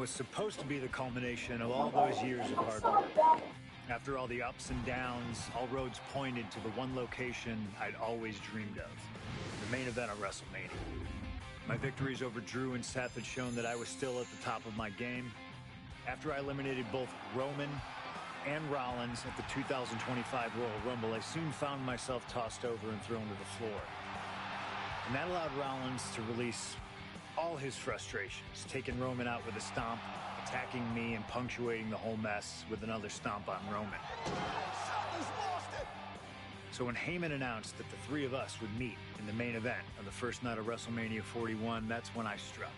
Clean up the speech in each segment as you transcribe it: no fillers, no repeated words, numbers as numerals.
was supposed to be the culmination of all those years of hard work. After all the ups and downs, all roads pointed to the one location I'd always dreamed of, the main event of WrestleMania. My victories over Drew and Seth had shown that I was still at the top of my game. After I eliminated both Roman and Rollins at the 2025 Royal Rumble, I soon found myself tossed over and thrown to the floor. And that allowed Rollins to release all his frustrations, taking Roman out with a stomp, attacking me, and punctuating the whole mess with another stomp on Roman. So when Heyman announced that the three of us would meet in the main event of the first night of WrestleMania 41, that's when I struck.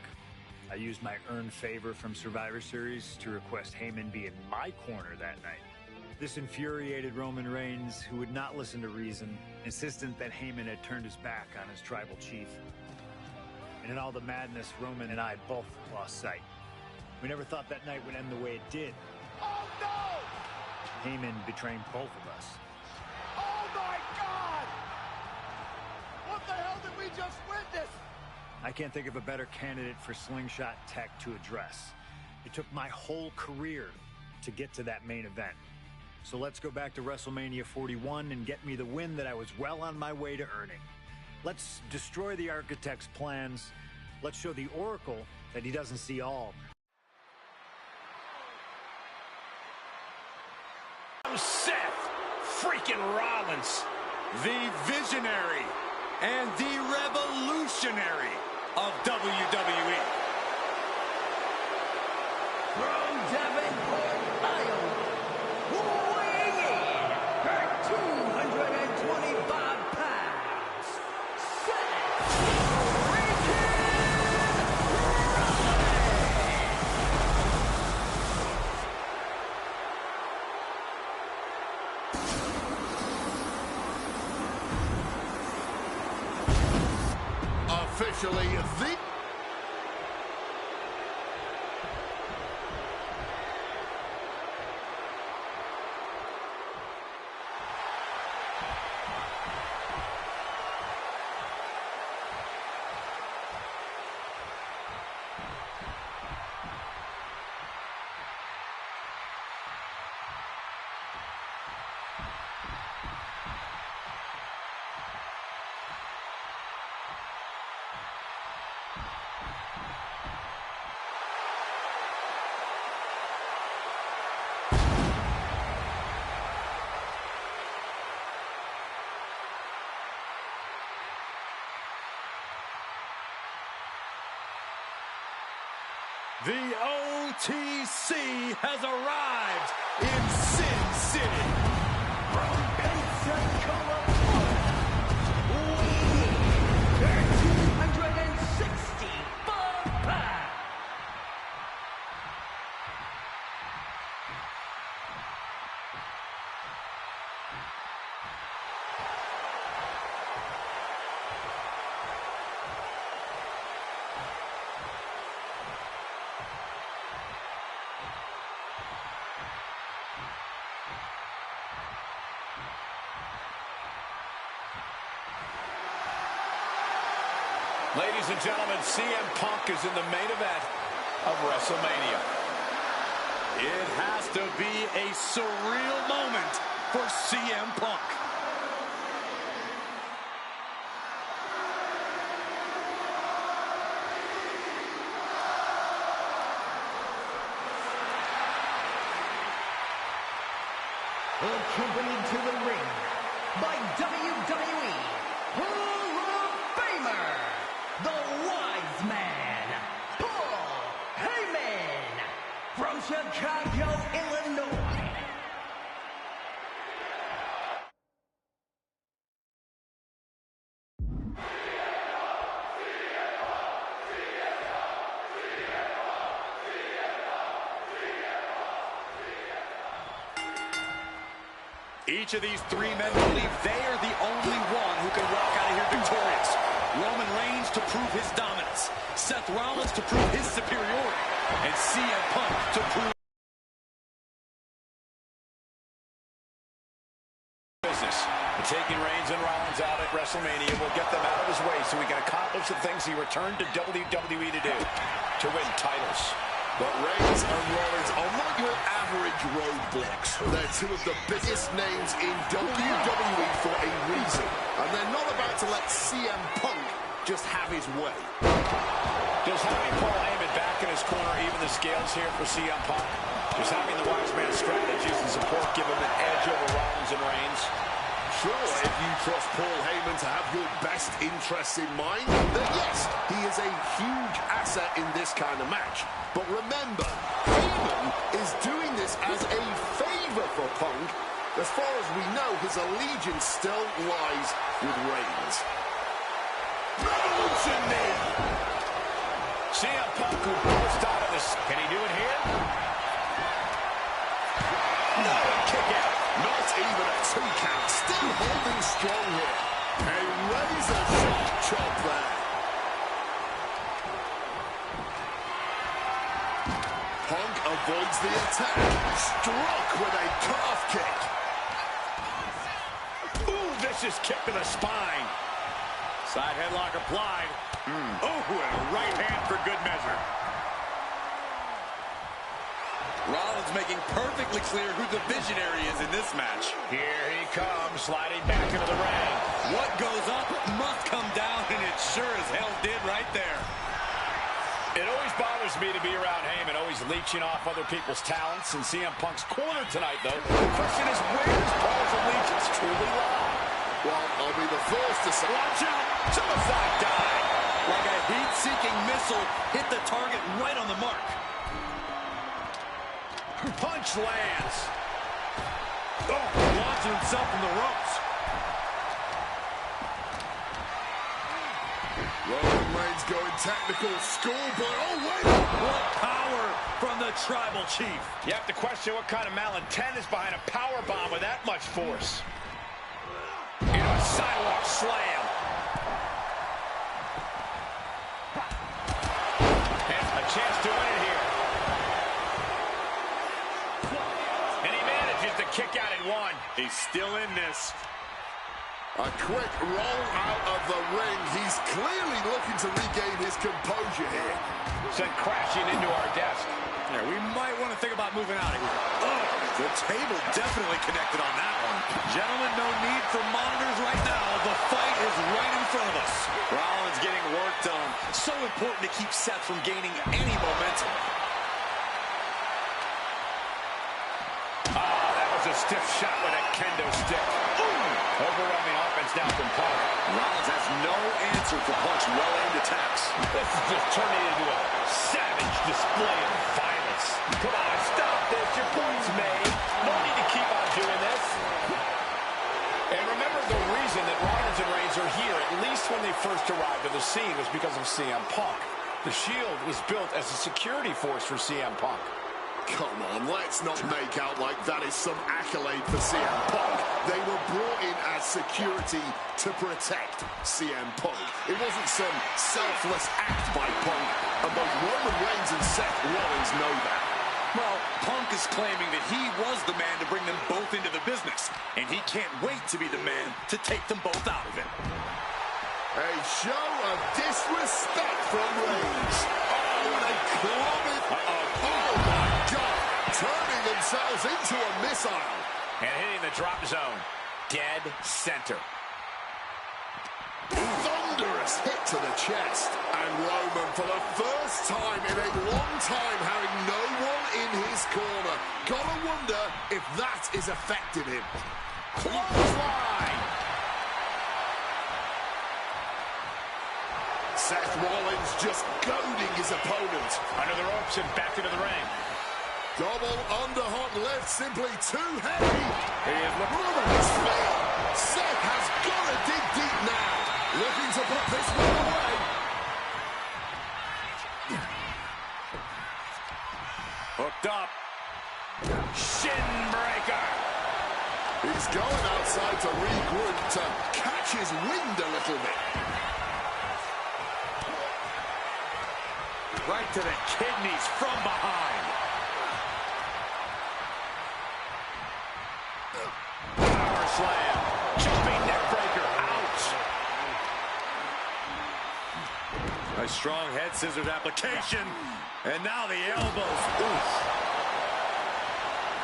I used my earned favor from Survivor Series to request Heyman be in my corner that night. This infuriated Roman Reigns, who would not listen to reason, insistent that Heyman had turned his back on his tribal chief. And in all the madness, Roman and I both lost sight. We never thought that night would end the way it did. Oh, no! Heyman betraying both of us. Oh, my God! What the hell did we just witness? I can't think of a better candidate for slingshot tech to address. It took my whole career to get to that main event. So let's go back to WrestleMania 41 and get me the win that I was well on my way to earning. Let's destroy the architect's plans. Let's show the Oracle that he doesn't see all. Seth freaking Rollins, the visionary and the revolutionary of WWE. From Davenport, Iowa, weighing in at 225 pounds, Seth freaking Rollins. Officially the The OTC has arrived in Sin City. from Pensacola, Florida, weighing 265 pounds. Ladies and gentlemen, CM Punk is in the main event of WrestleMania. It has to be a surreal moment for CM Punk. Accompanied to the ring by WWE Hall of Famer, the Wise Man, Paul Heyman, from Chicago, Illinois. Each of these three men believe they are the only one who can walk out of here victorious. Roman Reigns to prove his dominance, Seth Rollins to prove his superiority, and CM Punk to prove business. And taking Reigns and Rollins out at WrestleMania will get them out of his way so he can accomplish the things he returned to WWE to do, to win titles. But Reigns and Rollins are not your average roadblocks. They're two of the biggest names in WWE for a reason. And they're not about to let CM Punk just have his way. Does having Paul Heyman back in his corner even the scales here for CM Punk? Does having the wise man strategies and support give him an edge over Rollins and Reigns? Sure, if you trust Paul Heyman to have your best interests in mind, then yes, he is a huge asset in this kind of match. But remember, Heyman is doing this as a favor for Punk. As far as we know, his allegiance still lies with Reigns. Revolution knee! CM Punk who burst out of this. Can he do it here? No, kick out. Not even a 2 count. Still holding strong here. A razor sharp chop there. Punk avoids the attack. Struck with a calf kick. Ooh, vicious kick to the spine. Side headlock applied. Oh, and a right hand for good measure. Rollins making perfectly clear who the visionary is in this match. Here he comes, sliding back into the ring. What goes up must come down, and it sure as hell did right there. It always bothers me to be around Heyman, always leeching off other people's talents. In CM Punk's corner tonight, though, the question is, where does Paul's allegiance truly lie? Well, I'll be the first to say... Watch out! Suicide dive! Like a heat-seeking missile hit the target right on the mark. Punch lands. Oh, launching himself from the ropes. Roman Reigns going technical schoolboy. Oh, wait! What power from the Tribal Chief. You have to question what kind of malintent is behind a power bomb with that much force. Into a sidewalk slam. And a chance to win it here. And he manages to kick out at one. He's still in this. A quick roll out of the ring. He's clearly looking to regain his composure here. Sent crashing into our desk. Yeah, we might want to think about moving out of here. Oh, the table definitely connected on that one. Gentlemen, no need for monitors right now. The fight is right in front of us. Rollins getting worked on. So important to keep Seth from gaining any momentum. That was a stiff shot with a kendo stick. Overwhelming offense down from Punk. Rollins has no answer for Punk's well-aimed attacks. This is just turning into a savage display of violence. Come on, stop this. Your point's made. No need to keep on doing this. And remember, the reason that Rollins and Reigns are here, at least when they first arrived at the scene, was because of CM Punk. The Shield was built as a security force for CM Punk. Come on, let's not make out like that is some accolade for CM Punk. They were brought in as security to protect CM Punk. It wasn't some selfless act by Punk, and both Roman Reigns and Seth Rollins know that. Well, Punk is claiming that he was the man to bring them both into the business, and he can't wait to be the man to take them both out of it. A show of disrespect from Reigns. Oh, and a clubbing. Oh, my God. Turning themselves into a missile. And hitting the drop zone. Dead center. Thunderous hit to the chest. And Roman, for the first time in a long time, having no one in his corner. Gotta wonder if that is affecting him. Clothesline. Seth Rollins just goading his opponent. Under the ropes and back into the ring. Double underhook lift, simply too heavy. He is Roman is failed. Seth has got to dig deep now. Looking to put this one away. Hooked up. Shin breaker. He's going outside to regroup, to catch his wind a little bit. Right to the kidneys from behind. Power slam. Jumping neck breaker. Ouch. A strong head scissors application. And now the elbows. Oof.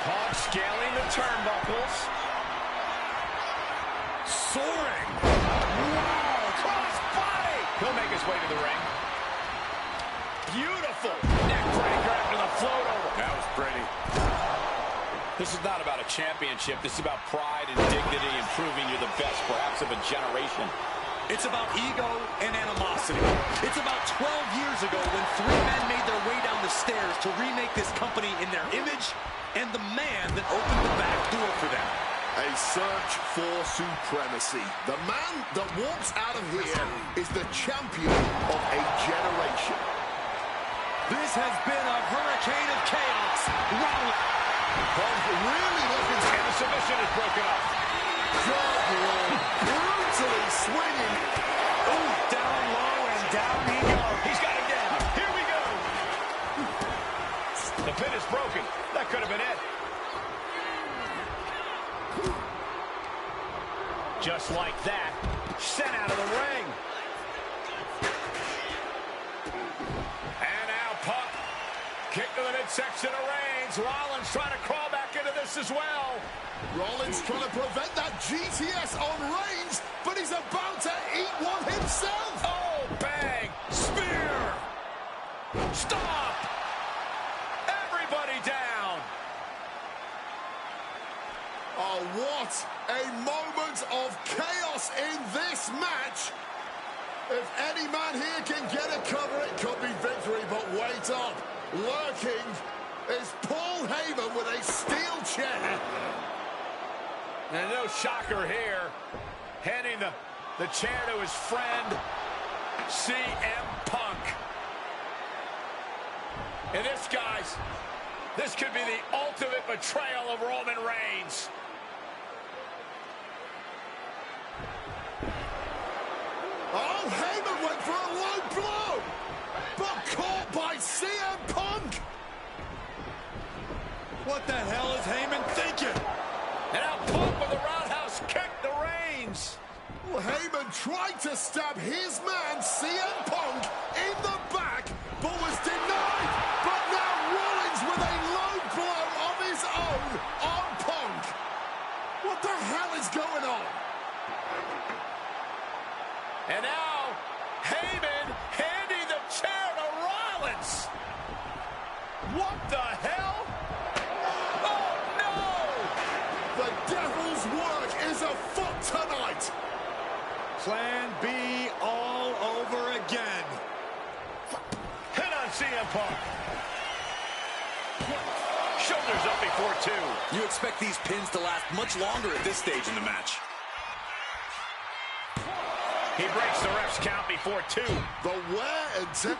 Punk scaling the turnbuckles. Soaring. Wow, cross body. He'll make his way to the ring. Beautiful neck breaker after the float over. That was pretty. This is not about a championship. This is about pride and dignity and proving you're the best, perhaps, of a generation. It's about ego and animosity. It's about 12 years ago when three men made their way down the stairs to remake this company in their image, and the man that opened the back door for them. A search for supremacy. The man that walks out of here is the champion of a generation. This has been a hurricane of chaos. Rollins. Punk really looking to... And the submission is broken up. Brutally swinging. Ooh, down low and down he goes. He's got him down. Here we go. The pin is broken. That could have been it. Just like that, sent out of the ring. And now Punk, kick to the midsection of Reigns. Rollins trying to crawl back into this as well. Rollins trying to prevent that GTS on Reigns, but he's about to eat one himself. Oh, bang. Spear. Stop. Everybody down. Oh, what a moment of chaos in this match. If any man here can get a cover, it could be victory, but wait up. Lurking is Paul Heyman with a steel chair. And no shocker here. Handing the chair to his friend, CM Punk. And this, guys, this could be the ultimate betrayal of Roman Reigns. Oh, Heyman went for a low blow, but caught by CM Punk. What the hell is Heyman thinking? And now Punk with a roundhouse kick to Reigns. Well, Heyman tried to stab his man, CM Punk, in the back, but was denied. But now Rollins with a low blow of his own on Punk. What the hell is going on? And now Heyman handing the chair to Rollins. What the hell? Oh, no! The devil's work is afoot tonight. Plan B all over again. Hit on CM Punk. Shoulders up before two. You expect these pins to last much longer at this stage in the match. He breaks the ref's count before two. The wear and tear.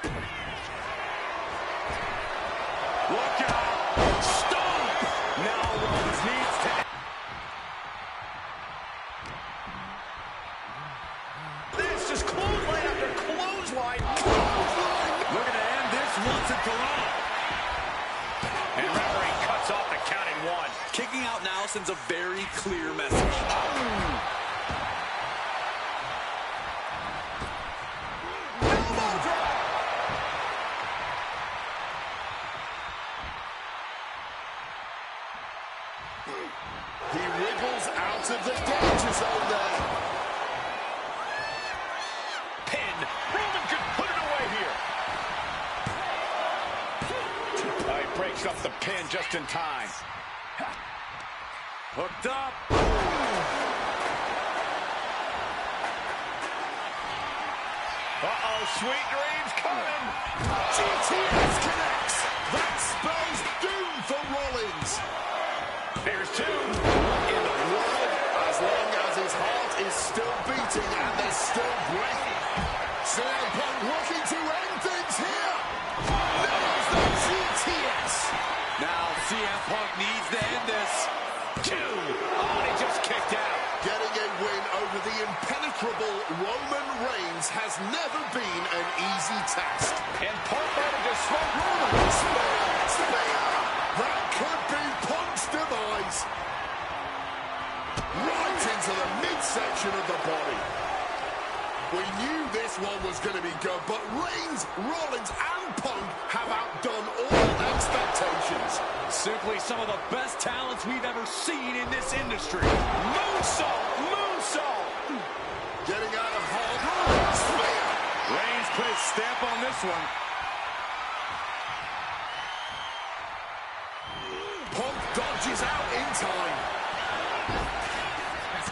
Look out. Stomp. Now Rollins needs to... This is clothesline after clothesline. Looking to end this once and for all. And referee cuts off the counting one. Kicking out now sends a very clear message. He wriggles out of the danger zone there. Pin. Roman could put it away here. He breaks up the pin just in time. Hooked up. Uh-oh, sweet dreams coming. GTS connects. That spells doom for Rollins. There's two. What in the world? As long as his heart is still beating and there's still breath. CM Punk looking to end things here. There's the GTS. Now CM Punk needs to end this. Two. Oh, and he just kicked out. Getting a win over the impenetrable Roman Reigns has never been an easy task. And Punk managed to smoke Roman. Spear! That could be Punk's demise. Right into the midsection of the body. We knew this one was going to be good, but Reigns, Rollins, and Punk have outdone all expectations. Simply some of the best talents we've ever seen in this industry. Moonsault! Moonsault! Getting out of hold. Spear! Reigns put his stamp on this one. Punk dodges out in time.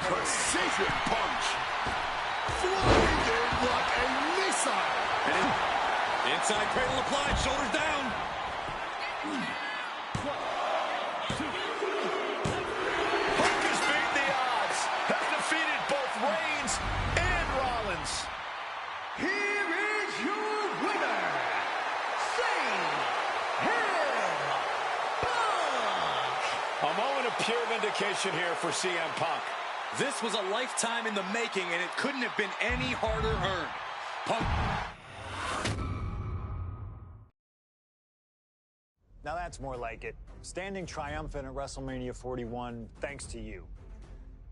Precision punch. Flying in like a missile. And inside cradle applied, shoulders down. Punk has beaten the odds. Has defeated both Reigns and Rollins. Here is your winner, Sing Him Punk. A moment of pure vindication here for CM Punk. This was a lifetime in the making, and it couldn't have been any harder earned. Punk. Now that's more like it. Standing triumphant at WrestleMania 41 thanks to you.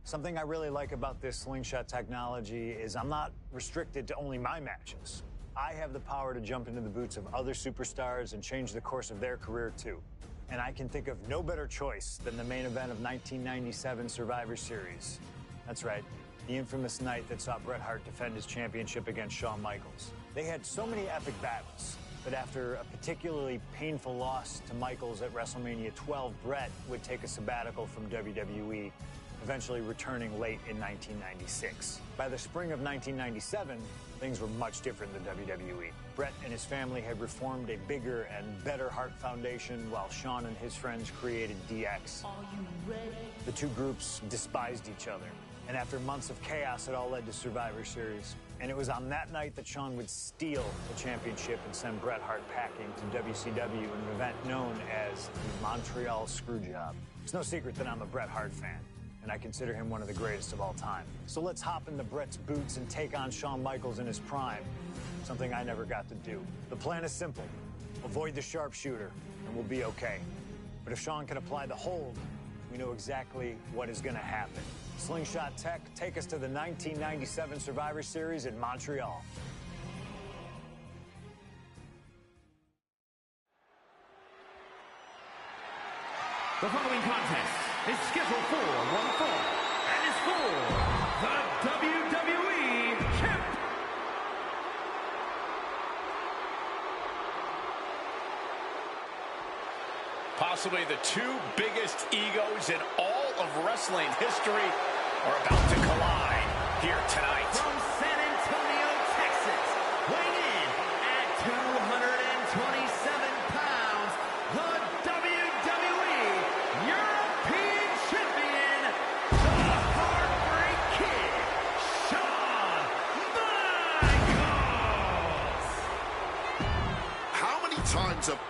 Something I really like about this slingshot technology is I'm not restricted to only my matches. I have the power to jump into the boots of other superstars and change the course of their career too. And I can think of no better choice than the main event of 1997 Survivor Series. That's right, the infamous night that saw Bret Hart defend his championship against Shawn Michaels. They had so many epic battles, but after a particularly painful loss to Michaels at WrestleMania 12, Bret would take a sabbatical from WWE, eventually returning late in 1996. By the spring of 1997, things were much different than WWE. Bret and his family had reformed a bigger and better Hart Foundation, while Shawn and his friends created DX. Are you ready? The two groups despised each other, and after months of chaos, it all led to Survivor Series. And it was on that night that Shawn would steal the championship and send Bret Hart packing to WCW in an event known as the Montreal Screwjob. It's no secret that I'm a Bret Hart fan, and I consider him one of the greatest of all time. So let's hop into Bret's boots and take on Shawn Michaels in his prime, something I never got to do. The plan is simple. Avoid the sharpshooter, and we'll be okay. But if Shawn can apply the hold, we know exactly what is going to happen. Slingshot Tech, take us to the 1997 Survivor Series in Montreal. The following contest is scheduled for one fall and is for the WWE Champ. Possibly the two biggest egos in all of wrestling history are about to collide here tonight. From San Antonio, Texas, weighing in at 227 pounds, the WWE European Champion, the Heartbreak Kid, Shawn Michaels. How many times have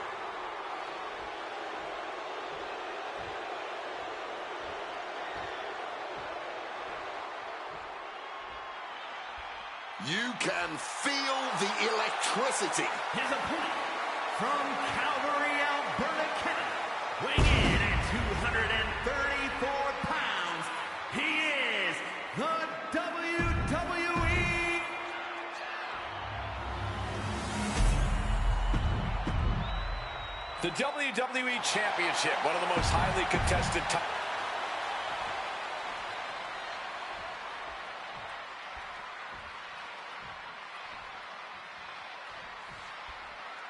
you can feel the electricity. His opponent from Calgary, Alberta, Canada, weighing in at 234 pounds, he is the WWE The WWE Championship, one of the most highly contested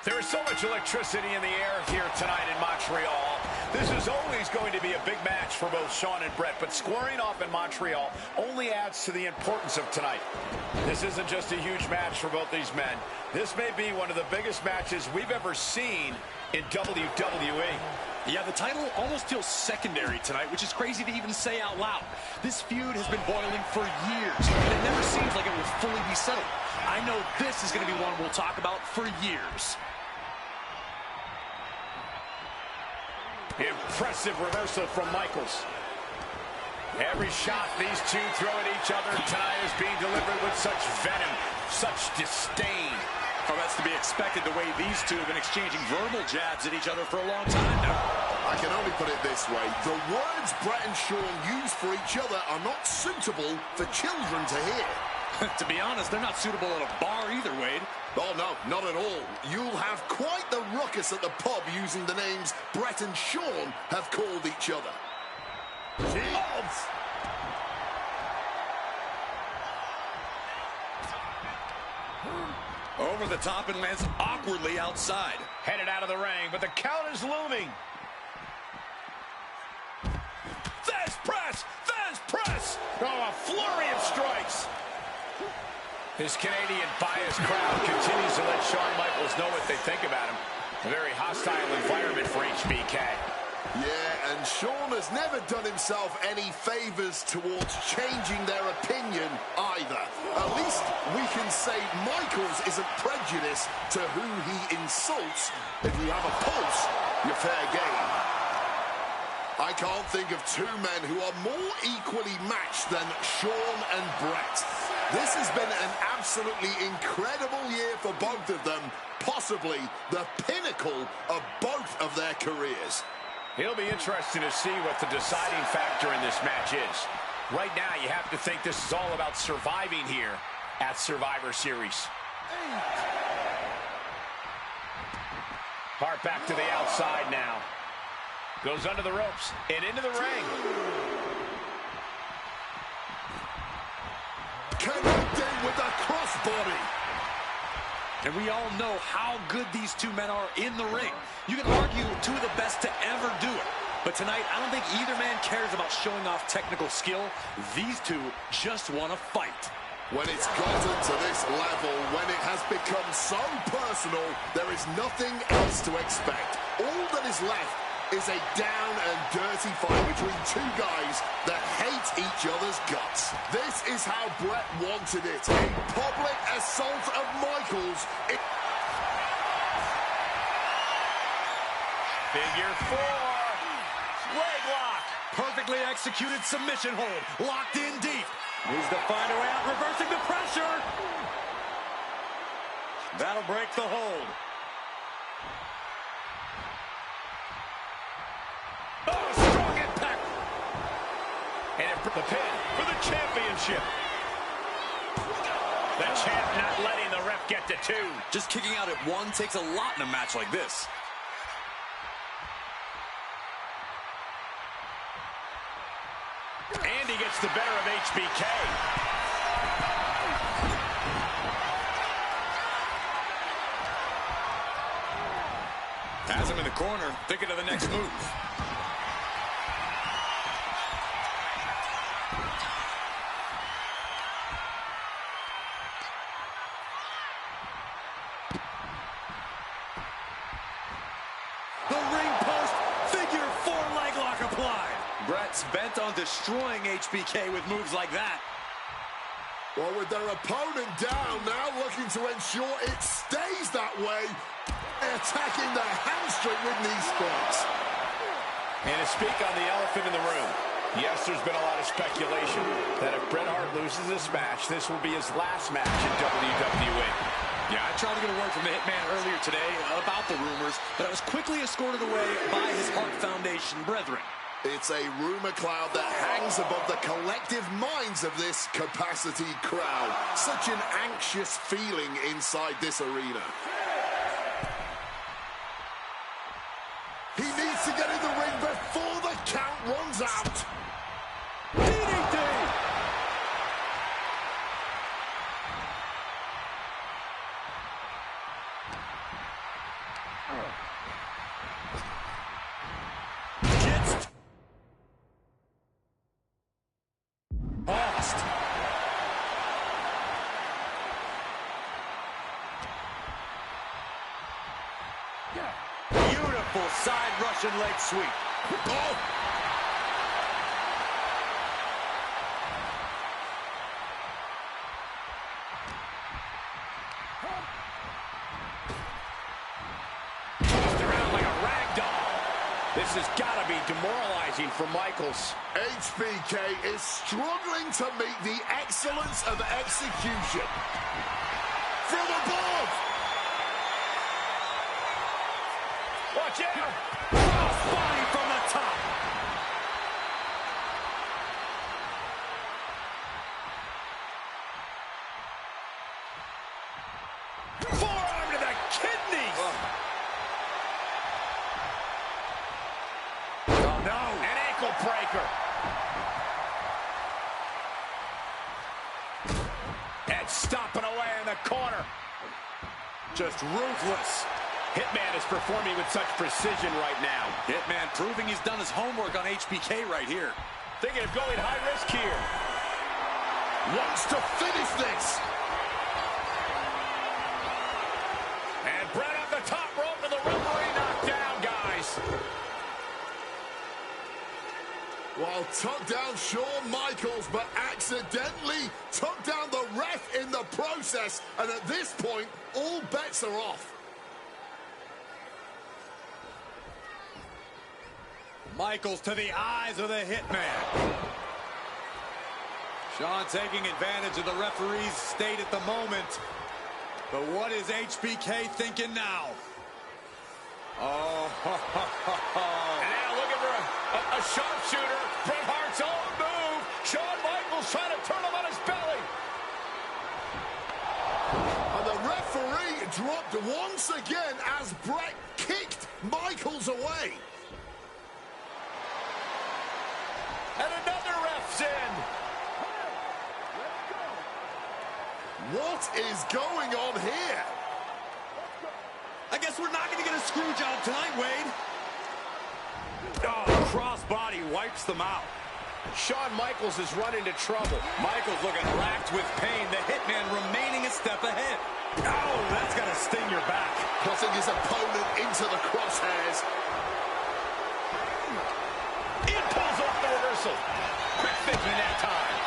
There is so much electricity in the air here tonight in Montreal. This is always going to be a big match for both Shawn and Bret, but squaring off in Montreal only adds to the importance of tonight. This isn't just a huge match for both these men. This may be one of the biggest matches we've ever seen in WWE. Yeah, the title almost feels secondary tonight, which is crazy to even say out loud. This feud has been boiling for years, and it never seems like it will fully be settled. I know this is going to be one we'll talk about for years. Impressive reversal from Michaels. Every shot these two throw at each other tonight is being delivered with such venom, such disdain. Oh, that's to be expected the way these two have been exchanging verbal jabs at each other for a long time now. I can only put it this way. The words Bret and Shawn use for each other are not suitable for children to hear. To be honest, they're not suitable at a bar either, Wade. Oh, no, not at all. You'll have quite the ruckus at the pub using the names Brett and Sean have called each other. Jeez. Over the top and lands awkwardly outside. Headed out of the ring, but the count is looming. Fast press! Fast press! Oh, a flurry of strikes. This Canadian biased crowd continues to let Shawn Michaels know what they think about him. A very hostile environment for HBK. Yeah, and Sean has never done himself any favors towards changing their opinion either. At least we can say Michaels isn't prejudiced to who he insults. If you have a pulse, you're fair game. I can't think of two men who are more equally matched than Sean and Brett. This has been an absolutely incredible year for both of them, possibly the pinnacle of both of their careers. It'll be interesting to see what the deciding factor in this match is. Right now, you have to think this is all about surviving here at Survivor Series. Hart back to the outside now. Goes under the ropes and into the ring. Connecting with the crossbody. And we all know how good these two men are in the ring. You can argue two of the best to ever do it. But tonight, I don't think either man cares about showing off technical skill. These two just want to fight. When it's gotten to this level, when it has become so personal, there is nothing else to expect. All that is left is a down and dirty fight between two guys that hate each other's guts. This is how Brett wanted it. A public assault of Michaels. Figure four. Leg lock. Perfectly executed submission hold. Locked in deep. Needs to find a way out, reversing the pressure. That'll break the hold. Oh, strong impact. And the pin for the championship. The champ not letting the ref get to two. Just kicking out at one takes a lot in a match like this. And he gets the better of HBK. Has him in the corner, thinking of the next move. The ring post, figure four leg lock applied. Brett's bent on destroying HBK with moves like that. Well, with their opponent down, now looking to ensure it stays that way. Attacking the hamstring with knee strikes. And to speak on the elephant in the room, yes, there's been a lot of speculation that if Bret Hart loses this match, this will be his last match in WWE. Yeah, I tried to get a word from the Hitman earlier today about the rumors, but I was quickly escorted away by his Hart Foundation brethren. It's a rumor cloud that hangs above the collective minds of this capacity crowd. Such an anxious feeling inside this arena. He needs to get in the ring before the count runs out. DDT! Lost. Beautiful side Russian leg sweep. Oh! Tossed around like a rag doll. This has got to be demoralizing for Michaels. HBK is struggling to meet the excellence of execution. From above! Watch out! Cross body from the top. ankle breaker. And stomping away in the corner. Just ruthless. Hitman is performing with such precision right now. Hitman proving he's done his homework on HBK right here. Thinking of going high risk here. Wants to finish this. And Brett up the top rope and the referee knocked down, guys. Well, took down Shawn Michaels, but accidentally took down the ref in the process. And at this point, all bets are off. Michaels to the eyes of the Hitman. Shawn taking advantage of the referee's state at the moment. But what is HBK thinking now? Oh, And now looking for a sharpshooter. Bret Hart's own move. Shawn Michaels trying to turn him on his belly. And the referee dropped once again as Bret kicked Michaels away. And another ref's in. What is going on here? I guess we're not going to get a screw job tonight, Wade. Oh, crossbody wipes them out. Shawn Michaels has run into trouble. Michaels looking racked with pain. The Hitman remaining a step ahead. Oh, that's going to sting your back. Putting his opponent into the crosshairs. It pulls off the reversal. Quick thinking that time.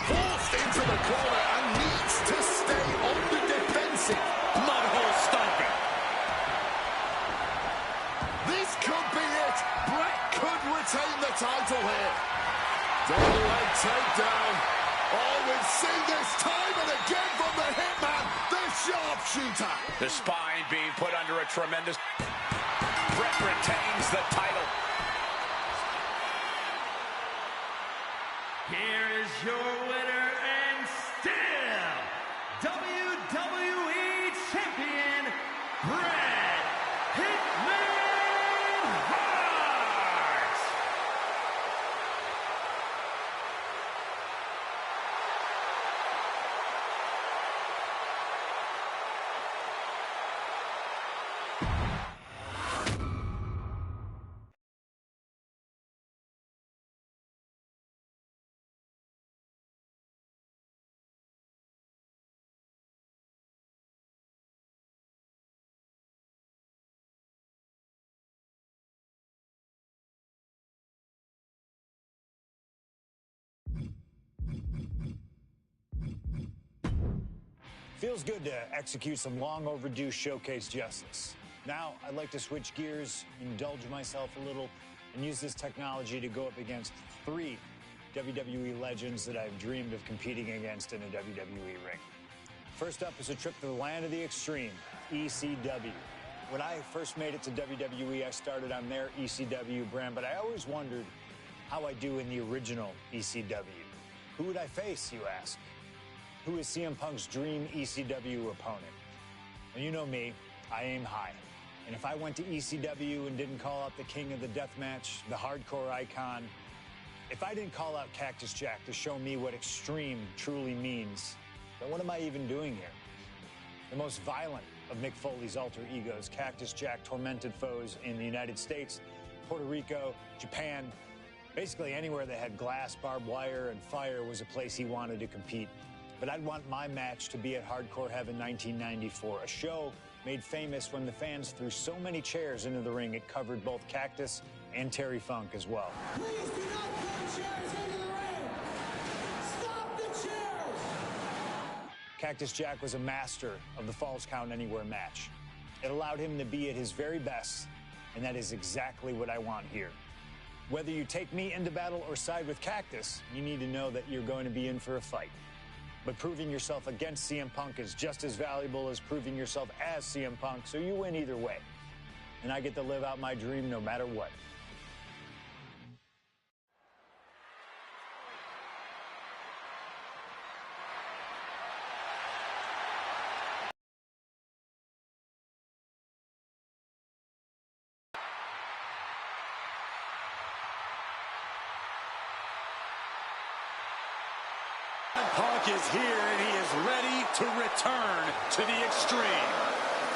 Forced into the corner and needs to stay on the defensive. Mudhole stomping. This could be it. Bret could retain the title here. Double leg takedown. Oh, we've seen this time and again from the Hitman, the sharpshooter. The spine being put under a tremendous... Bret retains the title. Here is your winner and still WWE Champion, Bret Hitman Hart. Feels good to execute some long overdue showcase justice. Now, I'd like to switch gears, indulge myself a little, and use this technology to go up against 3 WWE legends that I've dreamed of competing against in a WWE ring. First up is a trip to the land of the extreme, ECW. When I first made it to WWE, I started on their ECW brand, but I always wondered how I do in the original ECW. Who would I face, you ask? Who is CM Punk's dream ECW opponent? Well, you know me, I aim high. And if I went to ECW and didn't call out the king of the deathmatch, the hardcore icon, if I didn't call out Cactus Jack to show me what extreme truly means, then what am I even doing here? The most violent of Mick Foley's alter egos, Cactus Jack tormented foes in the United States, Puerto Rico, Japan, basically anywhere that had glass, barbed wire, and fire was a place he wanted to compete. But I'd want my match to be at Hardcore Heaven 1994, a show made famous when the fans threw so many chairs into the ring it covered both Cactus and Terry Funk as well. Please do not throw chairs into the ring. Stop the chairs. Cactus Jack was a master of the Falls Count Anywhere match. It allowed him to be at his very best, and that is exactly what I want here. Whether you take me into battle or side with Cactus, you need to know that you're going to be in for a fight. But proving yourself against CM Punk is just as valuable as proving yourself as CM Punk, so you win either way. And I get to live out my dream no matter what. is here, and he is ready to return to the Extreme.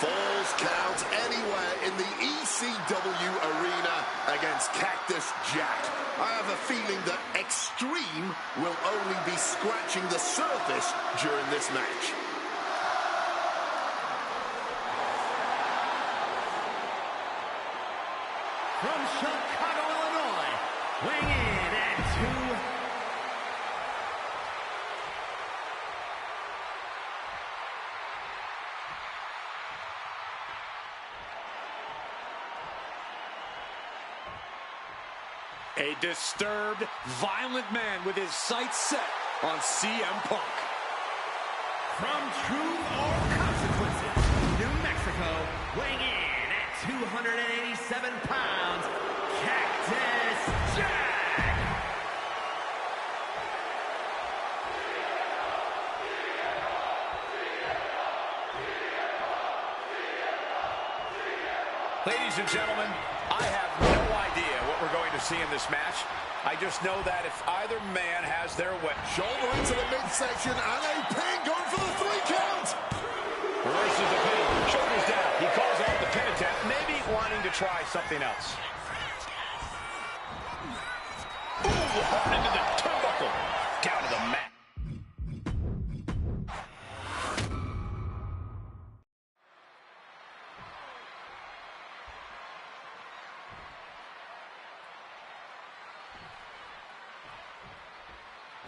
Falls count anywhere in the ECW arena against Cactus Jack. I have a feeling that Extreme will only be scratching the surface during this match. From Chicago, Illinois, weighing in at 2. A disturbed, violent man with his sights set on CM Punk. From Truth or Consequences, New Mexico, weighing in at 287 pounds, Cactus Jack. Ladies and gentlemen, I have no idea what we're going to see in this match. I just know that if either man has their way. Shoulder into the midsection and a pin going for the 3 count. Reverses the pin, shoulders down. He calls out the pin attempt, maybe wanting to try something else. Ooh, hard into the turnbuckle. Down to the mat.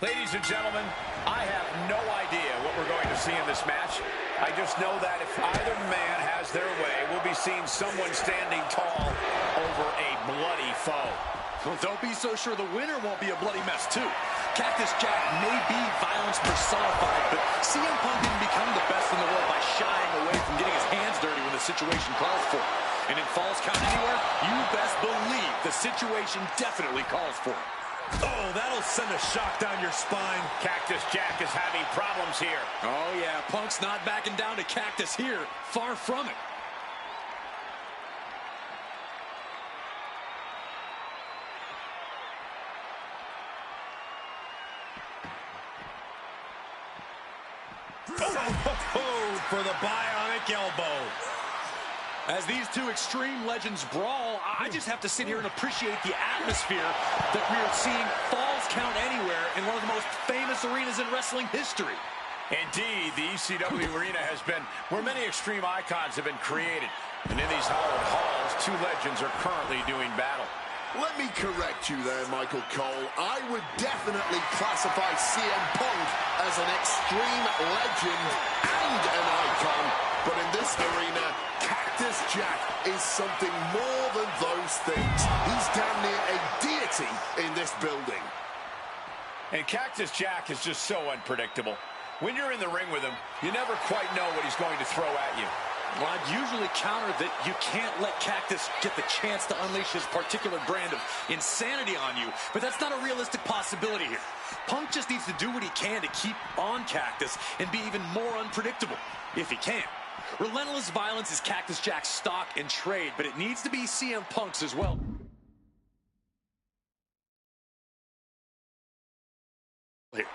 Ladies and gentlemen, I have no idea what we're going to see in this match. I just know that if either man has their way, we'll be seeing someone standing tall over a bloody foe. Well, don't be so sure the winner won't be a bloody mess, too. Cactus Jack may be violence personified, but CM Punk didn't become the best in the world by shying away from getting his hands dirty when the situation calls for it. And in Falls Count Anywhere, you best believe the situation definitely calls for it. Oh, that'll send a shock down your spine. Cactus Jack is having problems here. Oh, yeah, Punk's not backing down to Cactus here. Far from it. Oh, for the bionic elbow. As these two Extreme legends brawl, I just have to sit here and appreciate the atmosphere that we are seeing Falls Count Anywhere in one of the most famous arenas in wrestling history. Indeed, the ECW arena has been where many Extreme icons have been created. And in these hallowed halls, two legends are currently doing battle. Let me correct you there, Michael Cole. I would definitely classify CM Punk as an Extreme legend and an icon. But in this arena, Cactus Jack is something more than those things. He's damn near a deity in this building. And Cactus Jack is just so unpredictable. When you're in the ring with him, you never quite know what he's going to throw at you. Well, I'd usually counter that you can't let Cactus get the chance to unleash his particular brand of insanity on you, but that's not a realistic possibility here. Punk just needs to do what he can to keep on Cactus and be even more unpredictable, if he can. Relentless violence is Cactus Jack's stock and trade, but it needs to be CM Punk's as well. Here.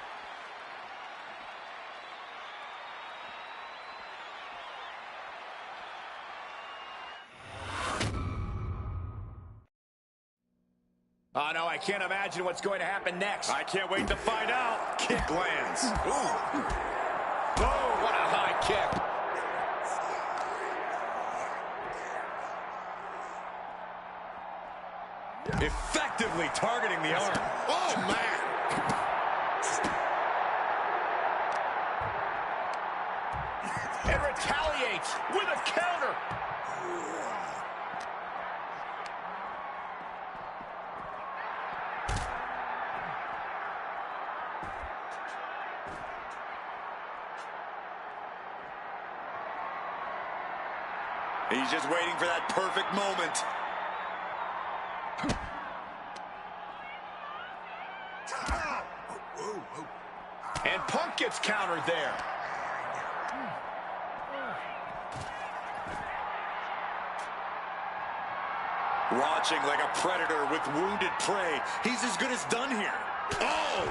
Oh, no, I can't imagine what's going to happen next. I can't wait to find out. Kick lands. Ooh. Whoa, what a high kick. Effectively targeting the arm. Oh, man. And retaliates with a counter. He's just waiting for that perfect moment. And Punk gets countered there. Launching like a predator with wounded prey. He's as good as done here. Oh!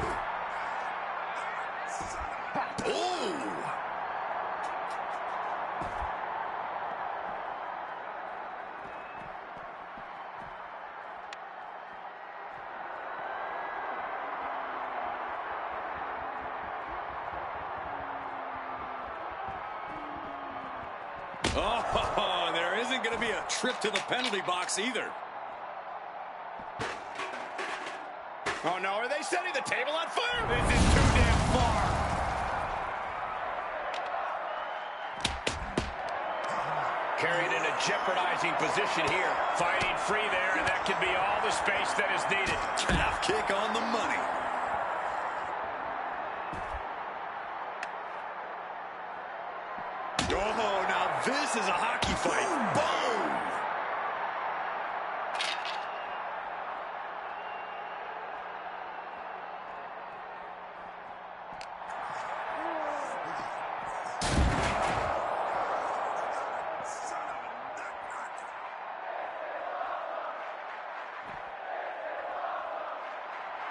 Oh, there isn't going to be a trip to the penalty box either. Oh, no. Are they setting the table on fire? This is too damn far. Carried in a jeopardizing position here. Fighting free there, and that can be all the space that is needed. Calf kick on the money. Oh, now this is a hockey fight. Boom!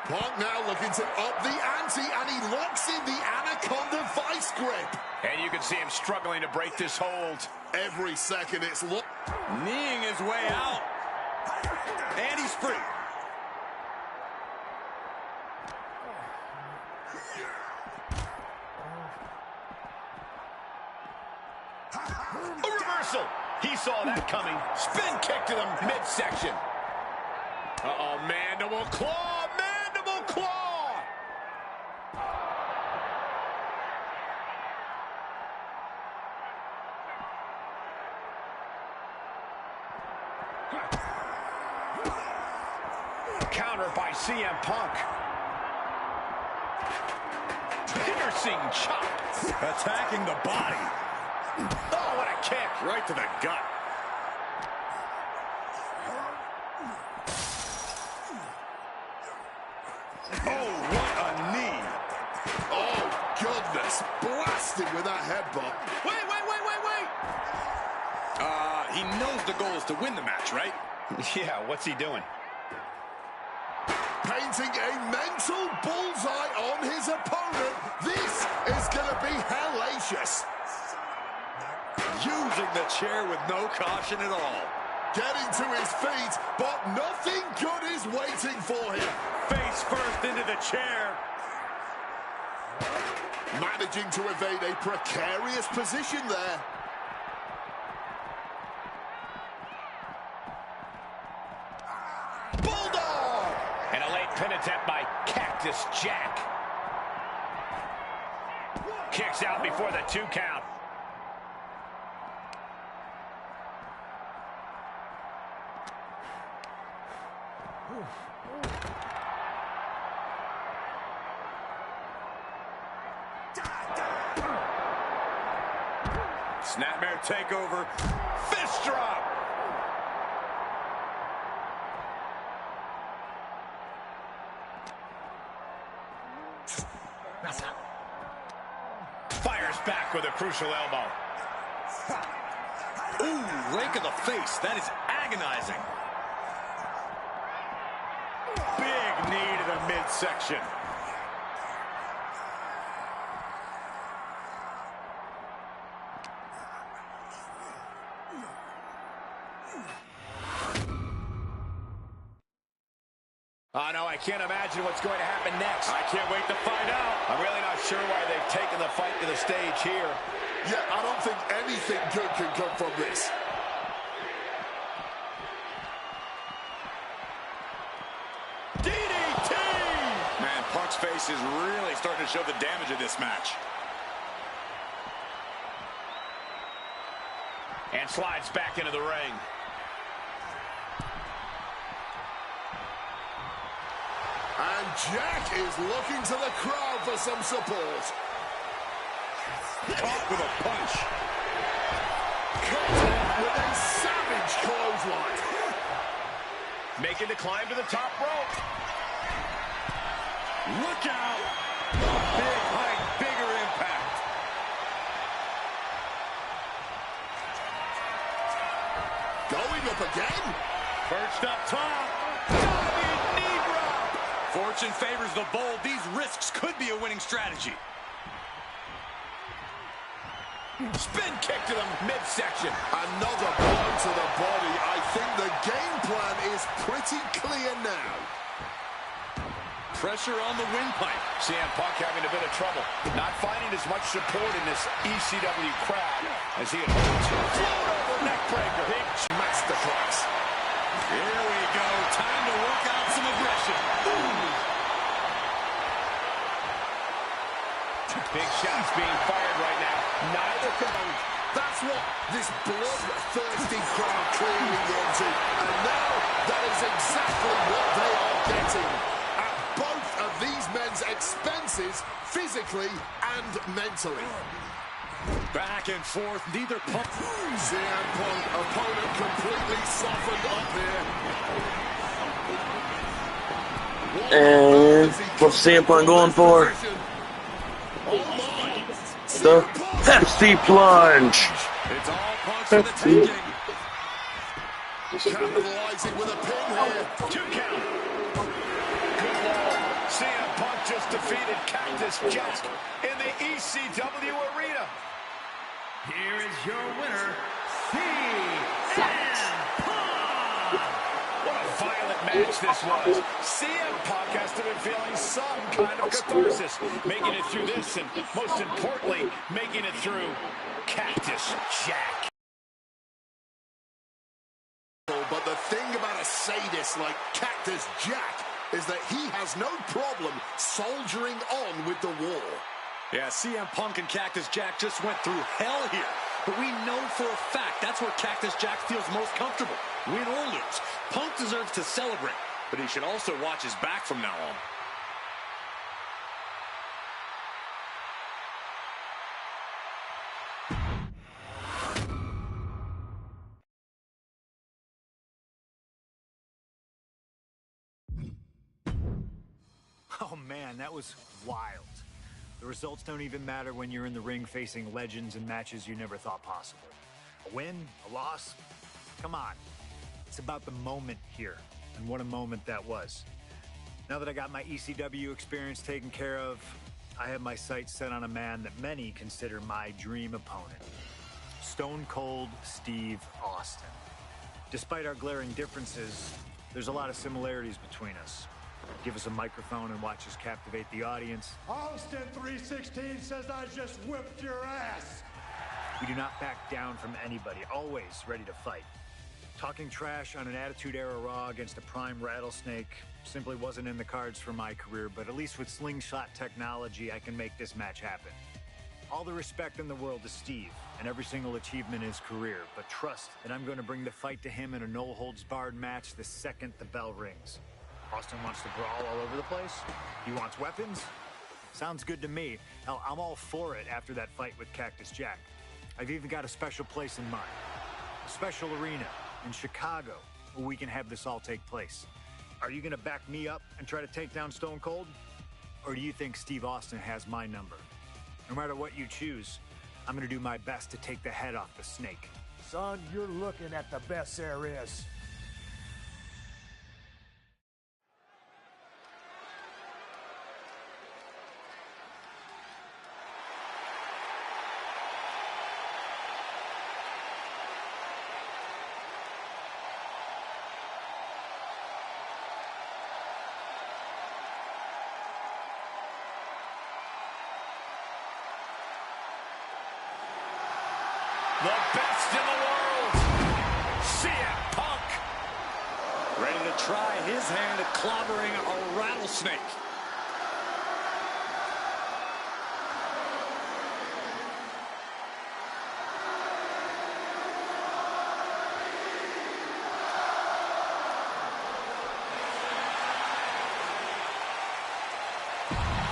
Punk now looking to up the ante, and he locks in the Anaconda vice grip. And you can see him struggling to break this hold. Every second it's Kneeing his way out. And he's free. A reversal. He saw that coming. Spin kick to the midsection. Uh-oh, mandible claw, mandible claw. Counter by CM Punk. Piercing chop. Attacking the body. Oh, what a kick. Right to the gut. Oh, what a knee. Oh, goodness. Blasted with that headbutt. Wait. He knows the goal is to win the match, right? Yeah, what's he doing? Painting a mental bullseye on his opponent. This is going to be hellacious. Using the chair with no caution at all. Getting to his feet, but nothing good is waiting for him. Face first into the chair. Managing to evade a precarious position there. Bulldog! And a late pin attempt by Cactus Jack. Kicks out before the 2 count. Snapmare takeover. Fist drop. Fires back with a crucial elbow. Ooh, rake of the face. That is agonizing. Big knee to the midsection. Oh, no, I can't imagine what's going to happen next. I can't wait to find out. I'm really not sure why they've taken the fight to the stage here. Yeah, I don't think anything good can come from this. DDT! Man, Punk's face is really starting to show the damage of this match. And slides back into the ring. And Jack is looking to the crowd for some support. Caught with a punch. Cut off with a savage clothesline. Making the climb to the top rope. Look out! Big height, bigger impact. Going up again. Perched up top. Diving knee drop. Fortune favors the bold. These risks could be a winning strategy. Spin kick to the midsection. Another blow to the body. I think the game plan is pretty clear now. Pressure on the windpipe. CM Punk having a bit of trouble. Not finding as much support in this ECW crowd as he had hoped to. Float over neck breaker. Big Masterclass. Here we go. Time to work out some aggression. big shots being fired right now. Neither can. That's what this bloodthirsty crowd clearly wanted. And now that is exactly what they are getting. At both of these men's expenses, physically and mentally. Back and forth, neither Punk. CM Punk, opponent completely softened up here. And what's CM Punk going for? The Pepsi Plunge. It's all Punk for the taking. Capitalizing with a pin here. 2 count. Good wall. CM Punk just defeated Cactus Jack in the ECW arena. Here is your winner, CM Punk. What a violent match this was. CM Punk has to be feeling some kind of catharsis, making it through this, and most importantly, making it through Cactus Jack. But the thing about a sadist like Cactus Jack is that he has no problem soldiering on with the war. Yeah, CM Punk and Cactus Jack just went through hell here. But we know for a fact that's where Cactus Jack feels most comfortable. Win or lose, Punk deserves to celebrate. But he should also watch his back from now on. Oh man, that was wild. The results don't even matter when you're in the ring facing legends and matches you never thought possible. A win, a loss, come on. It's about the moment here, and what a moment that was. Now that I got my ECW experience taken care of, I have my sights set on a man that many consider my dream opponent. Stone Cold Steve Austin. Despite our glaring differences, there's a lot of similarities between us. Give us a microphone and watch us captivate the audience. Austin 316 says I just whipped your ass. We do not back down from anybody, always ready to fight. Talking trash on an Attitude Era Raw against a prime Rattlesnake simply wasn't in the cards for my career, but at least with slingshot technology, I can make this match happen. All the respect in the world to Steve and every single achievement in his career, but trust that I'm going to bring the fight to him in a no-holds-barred match the second the bell rings. Austin wants to brawl all over the place? He wants weapons? Sounds good to me. Hell, I'm all for it after that fight with Cactus Jack. I've even got a special place in mind. A special arena in Chicago where we can have this all take place. Are you gonna back me up and try to take down Stone Cold? Or do you think Steve Austin has my number? No matter what you choose, I'm gonna do my best to take the head off the snake. Son, you're looking at the best there is. The best in the world, CM Punk. Ready to try his hand at clobbering a rattlesnake.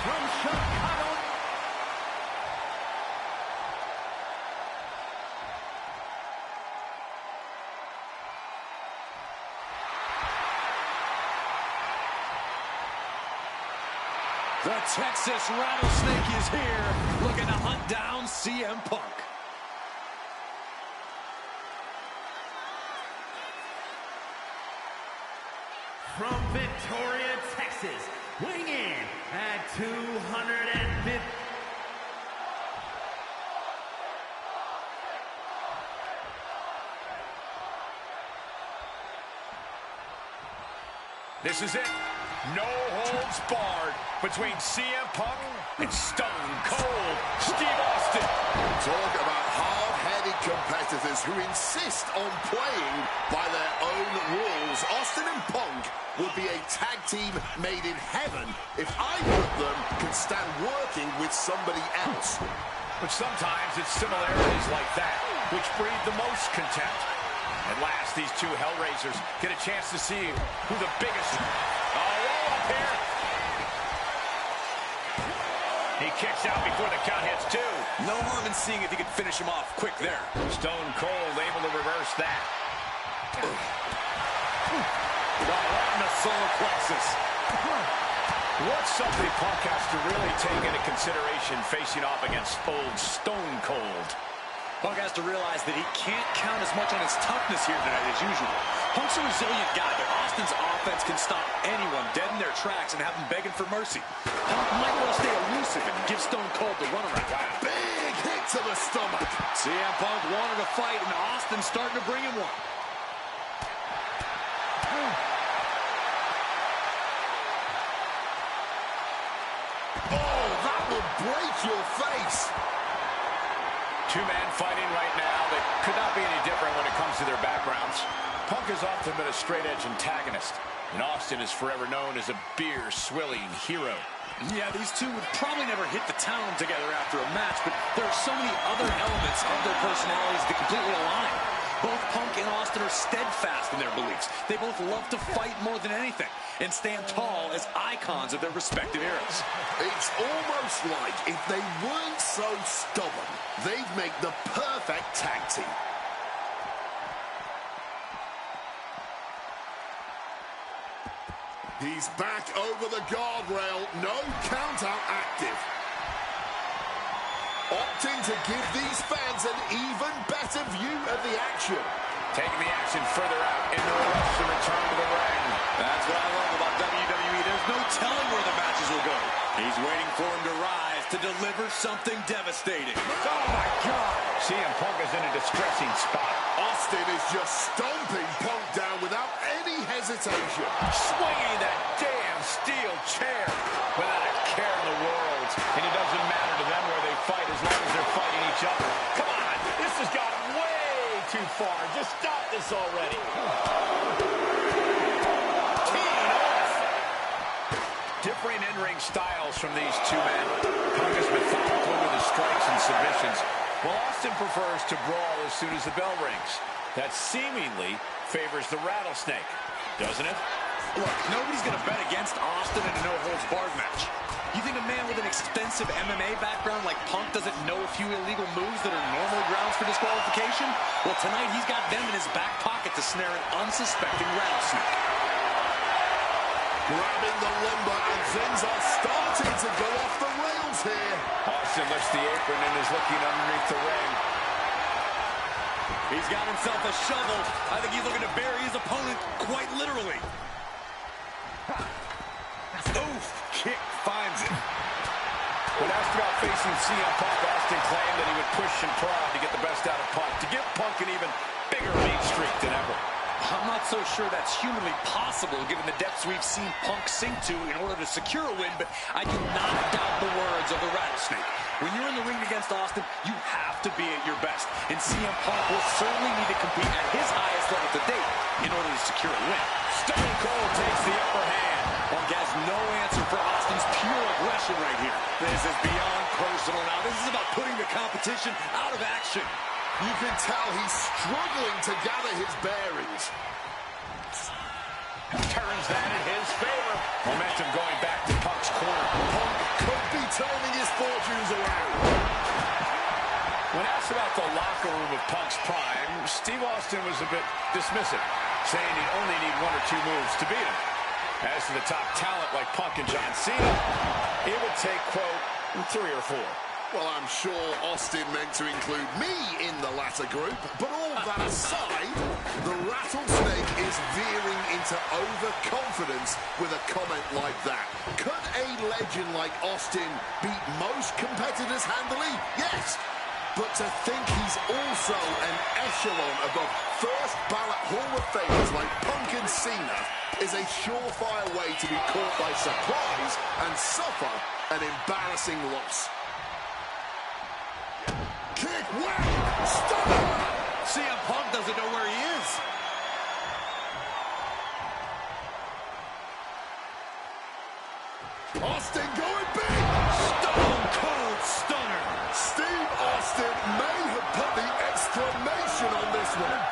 From Chicago, The Texas Rattlesnake is here, looking to hunt down CM Punk. from Victoria, Texas, weighing in at 250. This is it. No holds barred between CM Punk and Stone Cold Steve Austin. Talk about hard-headed competitors who insist on playing by their own rules. Austin and Punk would be a tag team made in heaven if either of them could stand working with somebody else. But sometimes it's similarities like that which breed the most contempt. At last, these two Hellraisers get a chance to see who the biggest... Oh, roll up here. He kicks out before the count hits two. No harm in seeing if he can finish him off quick there. Stone Cold able to reverse that. Right in the solar plexus. What's something Punk has to really take into consideration facing off against old Stone Cold? Punk has to realize that he can't count as much on his toughness here tonight as usual. Punk's a resilient guy, but Austin's offense can stop anyone dead in their tracks and have them begging for mercy. Punk might want to stay elusive and give Stone Cold the runaround. Big hit to the stomach. CM Punk wanted to fight, and Austin's starting to bring him one. Oh, that would break your face. Two-man fighting right now that could not be any different when it comes to their backgrounds. Punk has often been a straight-edge antagonist, and Austin is forever known as a beer-swilling hero. Yeah, these two would probably never hit the town together after a match, but there are so many other elements of their personalities that completely align. Both Punk and Austin are steadfast in their beliefs. They both love to fight more than anything and stand tall as icons of their respective eras. It's almost like if they weren't so stubborn, they'd make the perfect tag team. He's back over the guardrail. No countout active. Opting to give these fans an even better view of the action. Taking the action further out in no rush to return to the ring. That's what I love about WWE. There's no telling where the matches will go. He's waiting for him to rise to deliver something devastating. Oh, my God. CM Punk is in a distressing spot. Austin is just stomping Punk down without any hesitation. Swinging that damn steel chair without a care in the world. And it doesn't matter to them where they fight as long as they're fighting each other. Come on, this has gone way too far. Just stop this already. Teeing off. Differing in-ring styles from these two men. Punk is methodical with his strikes and submissions, while Austin prefers to brawl as soon as the bell rings. That seemingly favors the rattlesnake, doesn't it? Look, nobody's going to bet against Austin in a no-holds-barred match. You think a man with an extensive MMA background like Punk doesn't know a few illegal moves that are normally grounds for disqualification? Well, tonight he's got them in his back pocket to snare an unsuspecting rattlesnake. Grabbing the lumber, and things are starting to go off the rails here. Austin lifts the apron and is looking underneath the ring. He's got himself a shovel. I think he's looking to bury his opponent quite literally. Oof, kick finds it. When asked about facing CM Punk, Austin claimed that he would push and prod to get the best out of Punk, to give Punk an even bigger lead streak than ever. I'm not so sure that's humanly possible given the depths we've seen Punk sink to in order to secure a win, but I do not doubt the words of the rattlesnake. When you're in the ring against Austin, you have to be at your best, and CM Punk will certainly need to compete at his highest level to date in order to secure a win. Stone Cold takes the upper hand. Punk has no answer for Austin's pure aggression right here. This is beyond personal now. This is about putting the competition out of action. You can tell he's struggling to gather his bearings. Turns that in his favor. Momentum going back to Punk's corner. Punk could be turning his fortunes around. When asked about the locker room of Punk's prime, Steve Austin was a bit dismissive, saying he'd only need one or two moves to beat him. As to the top talent like Punk and John Cena, it would take, quote, 3 or 4. Well, I'm sure Austin meant to include me in the latter group, but all that aside, the rattlesnake is veering into overconfidence with a comment like that. Could a legend like Austin beat most competitors handily? Yes. but to think he's also an echelon above first ballot Hall of Famers like Punk and Cena is a surefire way to be caught by surprise and suffer an embarrassing loss. Kick, wham, stunner! CM Punk doesn't know where he is. Austin going big! Stone Cold Stunner. Steve Austin may have put the exclamation on this one.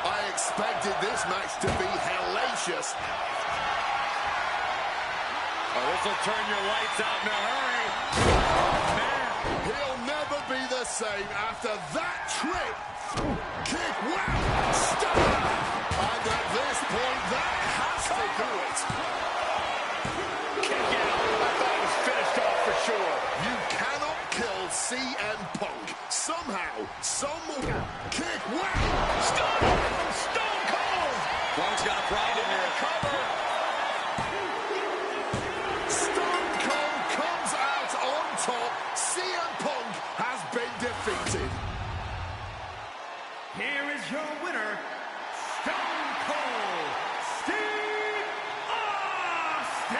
I expected this match to be hellacious. Oh, this will turn your lights out in a hurry. Man. He'll never be the same after that trip. Kick, wham, stunner! And at this point, that has to do it. Kick out. I thought it was finished off for sure. You cannot kill CM Punk. Somehow, somewhere. Kick, wham, Stunner from Stone Cold. Punk's got a problem here. Cover. Stone Cold comes out on top. CM Punk has been defeated. Here is your winner, Stone Cold Steve Austin!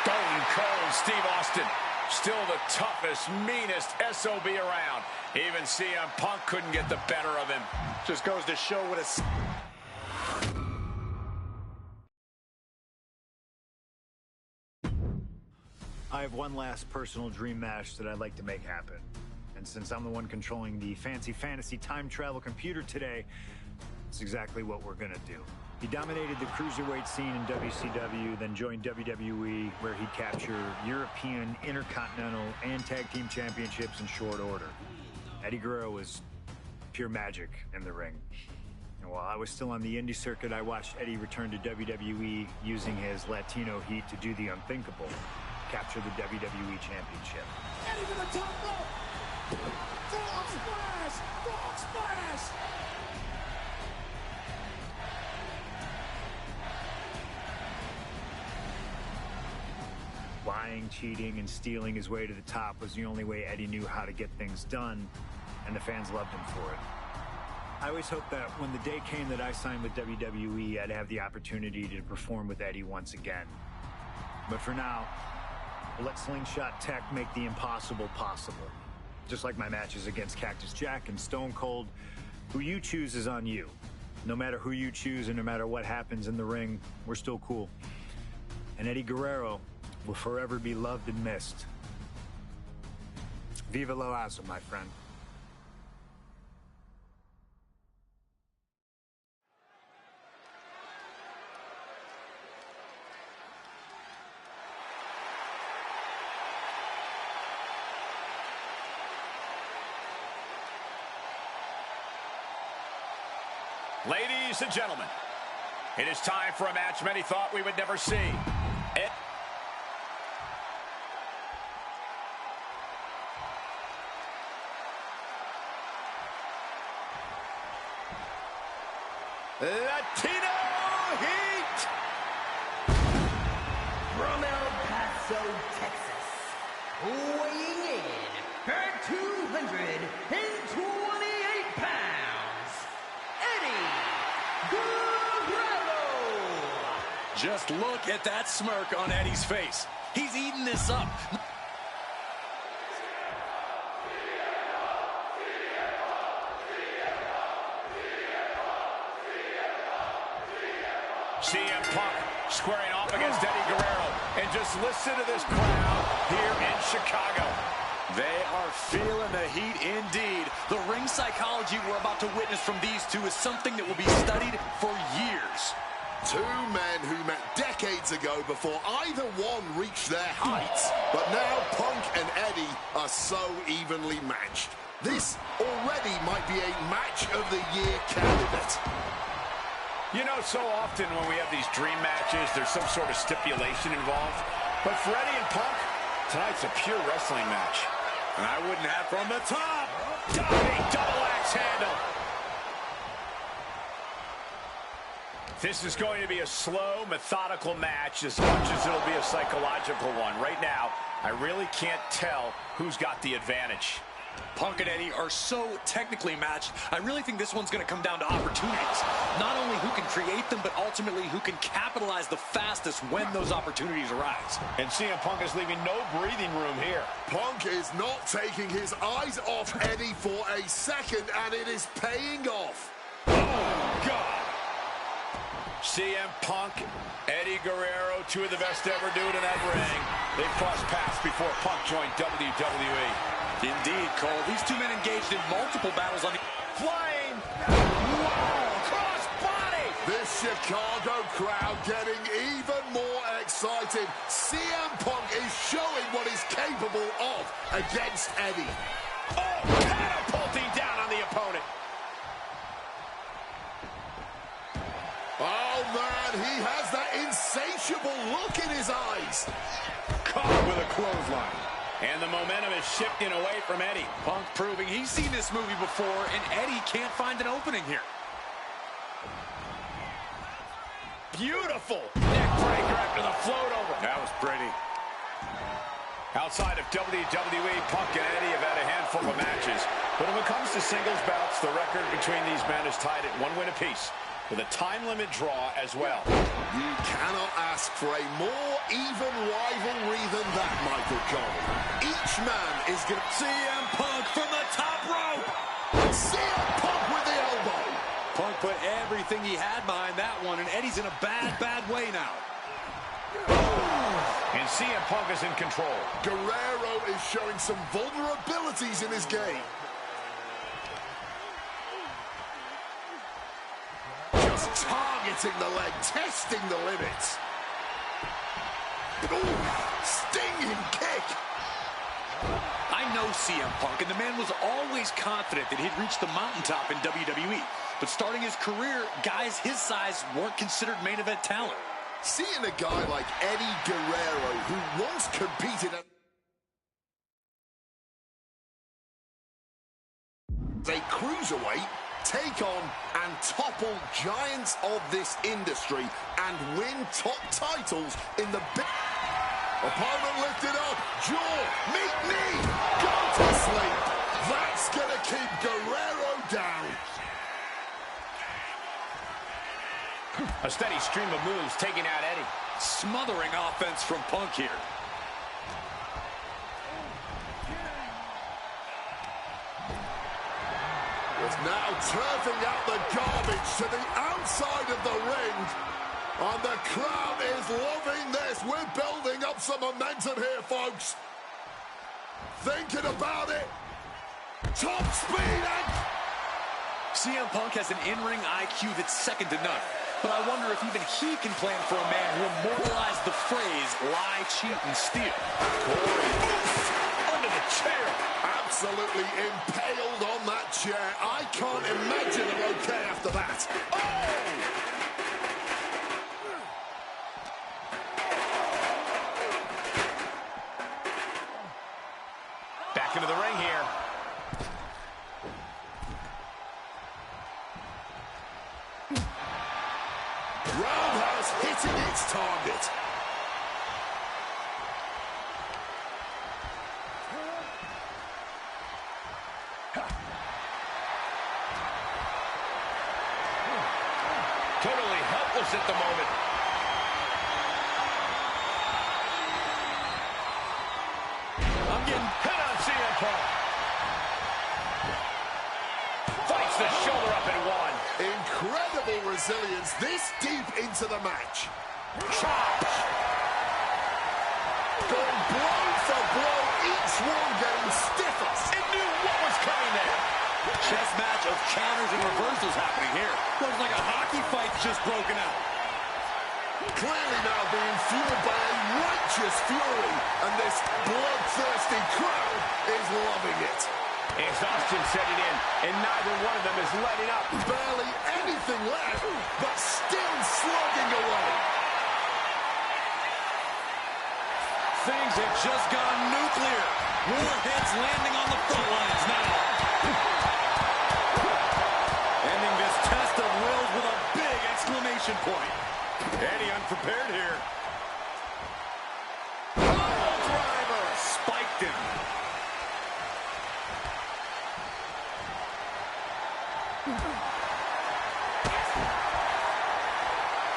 Stone Cold Steve Austin. Still the toughest, meanest SOB around. Even CM Punk couldn't get the better of him. Just goes to show what a... I have one last personal dream match that I'd like to make happen. And since I'm the one controlling the fancy fantasy time travel computer today, it's exactly what we're gonna do. He dominated the cruiserweight scene in WCW, then joined WWE, where he captured European, Intercontinental, and Tag Team Championships in short order. Eddie Guerrero was pure magic in the ring. And while I was still on the indie circuit, I watched Eddie return to WWE using his Latino heat to do the unthinkable, capture the WWE Championship. Eddie to the top rope. Frog splash! Frog splash! Lying, cheating, and stealing his way to the top was the only way Eddie knew how to get things done, and the fans loved him for it. I always hoped that when the day came that I signed with WWE, I'd have the opportunity to perform with Eddie once again. But for now, we'll let Slingshot Tech make the impossible possible. Just like my matches against Cactus Jack and Stone Cold, who you choose is on you. No matter who you choose and no matter what happens in the ring, we're still cool. And Eddie Guerrero will forever be loved and missed. Viva Lo Aso, my friend. Ladies and gentlemen, it is time for a match many thought we would never see. Latino Heat! From El Paso, Texas, weighing in at 228 pounds, Eddie Guerrero! Just look at that smirk on Eddie's face. He's eating this up. CM Punk squaring off against Eddie Guerrero. And just listen to this crowd here in Chicago. They are feeling the heat indeed. The ring psychology we're about to witness from these two is something that will be studied for years. Two men who met decades ago before either one reached their heights. But now Punk and Eddie are so evenly matched. This already might be a match of the year candidate. You know, so often when we have these dream matches, there's some sort of stipulation involved. But for Eddie and Punk, tonight's a pure wrestling match. And I wouldn't have from the top. Diving double axe handle. This is going to be a slow, methodical match as much as it'll be a psychological one. Right now, I really can't tell who's got the advantage. Punk and Eddie are so technically matched. I really think this one's going to come down to opportunities. Not only who can create them, but ultimately who can capitalize the fastest when those opportunities arise. And CM Punk is leaving no breathing room here. Punk is not taking his eyes off Eddie for a second, and it is paying off. Oh, God. CM Punk, Eddie Guerrero, two of the best to ever do it in that ring. They've crossed paths before Punk joined WWE. Indeed, Cole. These two men engaged in multiple battles on the... Flying! Wow! Cross body! This Chicago crowd getting even more excited. CM Punk is showing what he's capable of against Eddie. Oh, catapulting down on the opponent. Oh, man, he has that insatiable look in his eyes. Caught with a clothesline. And the momentum is shifting away from Eddie. Punk proving he's seen this movie before, and Eddie can't find an opening here. Beautiful neck breaker after the float over. That was pretty. Outside of WWE, Punk and Eddie have had a handful of matches. But when it comes to singles bouts, the record between these men is tied at 1 win apiece, with a time limit draw as well. You cannot ask for a more even rivalry than that, Michael Cole. Each man is going to... CM Punk from the top rope! CM Punk with the elbow! Punk put everything he had behind that one, and Eddie's in a bad, bad way now. And CM Punk is in control. Guerrero is showing some vulnerabilities in his game. Targeting the leg, testing the limits. Ooh, stinging kick. I know CM Punk, and the man was always confident that he'd reach the mountaintop in WWE. But starting his career, guys his size weren't considered main event talent. Seeing a guy like Eddie Guerrero, who once competed as a cruiserweight, take on and topple giants of this industry and win top titles in the big... Opponent lifted up, jaw, meet knee, go to sleep. That's gonna keep Guerrero down. A steady stream of moves taking out Eddie. Smothering offense from Punk here. Is now turfing out the garbage to the outside of the ring. And the crowd is loving this. We're building up some momentum here, folks. Thinking about it. Top speed and... CM Punk has an in-ring IQ that's second to none. But I wonder if even he can plan for a man who immortalized the phrase, lie, cheat, and steal. Corey, under the chair. Absolutely impaled on that chair. I can't imagine him okay after that. Oh! Back into the ring here. Roundhouse hitting its target. Totally helpless at the moment. I'm getting hit on CM Punk. Fights the shoulder up and one. Incredible resilience this deep into the match. Chops. Going blow for blow, each one getting stiffer. It knew what was coming there. Chess match of counters and reversals happening here. Looks like a hockey fight's just broken out. Clearly now being fueled by a righteous fury, and this bloodthirsty crowd is loving it. Exhaustion setting in, and neither one of them is letting up. Barely anything left, but still slugging away. Things have just gone nuclear. Warheads landing on the front lines now. Ending this test of wills with a big exclamation exclamation point. Eddie unprepared here. Oh, driver. Spiked him.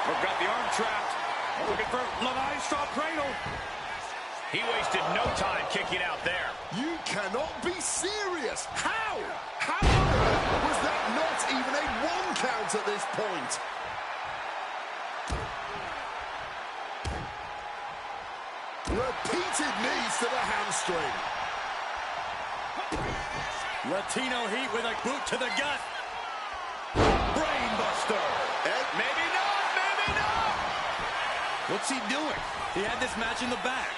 We've got the arm trapped. Looking for Levi's straw cradle. He wasted no time kicking out there. You cannot be serious. How? How on earth was that not even a 1 count at this point? Repeated knees to the hamstring. Latino heat with a boot to the gut. Brainbuster. Maybe not, maybe not. What's he doing? He had this match in the bag.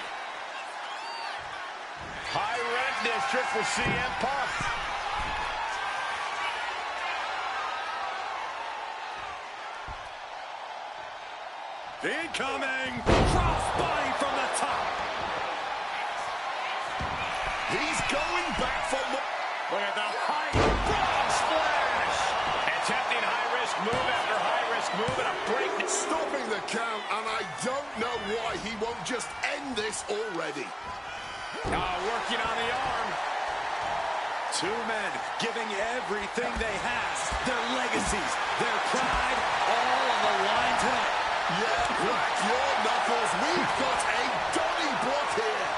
High rent district for CM Punk. Incoming! Crossbody from the top. He's going back for more. Look at the height. Frog splash. Attempting high-risk move after high-risk move and a break. Stopping the count, and I don't know why he won't just end this already. Working on the arm. Two men giving everything they have. Their legacies, their pride, all on the line tonight. Yeah, crack your knuckles. We've got a Donnybrook here.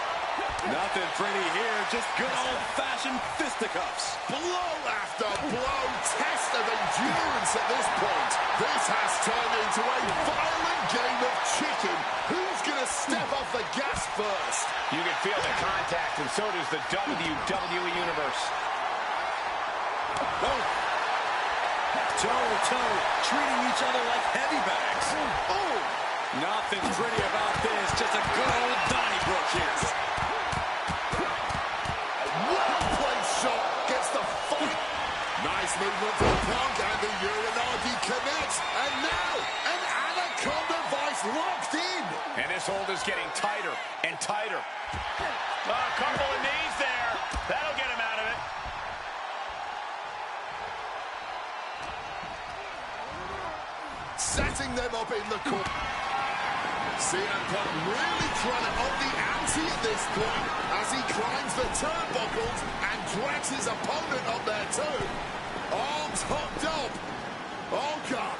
Nothing pretty here, just good old-fashioned fisticuffs. Blow after blow, test of endurance at this point. This has turned into a violent game of chicken. Who's going to step off the gas first? You can feel the contact, and so does the WWE Universe. Oh. Toe-to-toe, treating each other like heavy bags. Oh! Nothing pretty about this, just a good old Donnybrook here. Well-placed shot gets the fight. Nice movement from Punk, and the Urinagi connects. And now, an Anaconda Vice locked in. And this hold is getting tighter and tighter. A couple of knees there. That'll get him out of it. Setting them up in the corner. CM Punk really trying to up the ante at this point as he climbs the turnbuckles and drags his opponent up there too. Arms hooked up. Oh, God.